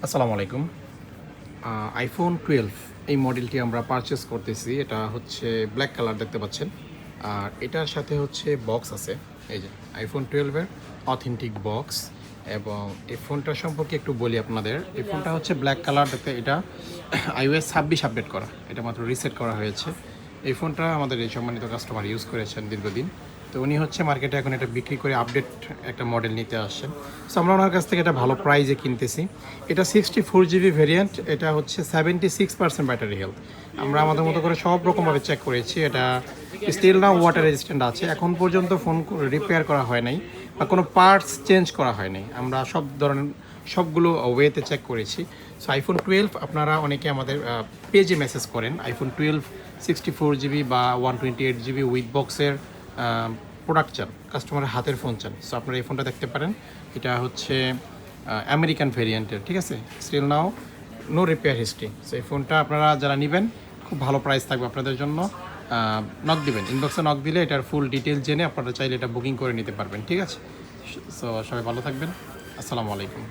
আসসালামু আলাইকুম। আইফোন 12 এই মডেলটি আমরা পারচেস করতেছি। এটা হচ্ছে ব্ল্যাক কালার দেখতে পাচ্ছেন। আর এটার সাথে হচ্ছে বক্স আছে। এই যে আইফোন 12 এর অথেন্টিক বক্স। এবং এই ফোনটা সম্পর্কে একটু বলি আপনাদের। এই ফোনটা হচ্ছে ব্ল্যাক কালার দেখতে, এটা iOS 26 আপডেট করা। এটা মাত্র রিসেট করা হয়েছে। এই ফোনটা আমাদের এই সম্মানিত কাস্টমার ইউজ করেছেন দীর্ঘদিন। তো উনি হচ্ছে মার্কেটে এখন এটা বিক্রি করে আপডেট একটা মডেল নিতে আসছেন। সো আমরা ওনার কাছ থেকে এটা ভালো প্রাইজে কিনতেছি। এটা 64 GB ভেরিয়েন্ট। এটা হচ্ছে 76% ব্যাটারি হেলথ। আমরা আমাদের মতো করে সব রকমভাবে চেক করেছি। এটা স্টিল না ওয়াটার রেজিস্ট্যান্ট আছে। এখন পর্যন্ত ফোন রিপেয়ার করা হয় নাই বা কোনো পার্টস চেঞ্জ করা হয় নাই। আমরা সব ধরনের সবগুলো ওয়েতে চেক করেছি। সো আইফোন 12 আপনারা অনেকে আমাদের পেজে মেসেজ করেন আইফোন 12 64 GB বা 128 GB উইথ বক্সের প্রোডাক্ট চান, কাস্টমারের হাতের ফোন চান। সো আপনারা এই ফোনটা দেখতে পারেন। এটা হচ্ছে আমেরিকান ভেরিয়েন্টের, ঠিক আছে। Still now no repair history. So এই ফোনটা আপনারা যারা নেবেন খুব ভালো প্রাইস থাকবে আপনাদের জন্য। নক দিবেন, ইনবক্সে নক দিলে এটার ফুল ডিটেলস জেনে আপনারা চাইলে এটা বুকিং করে নিতে পারবেন, ঠিক আছে। সো সবাই ভালো থাকবেন। আসসালামু আলাইকুম।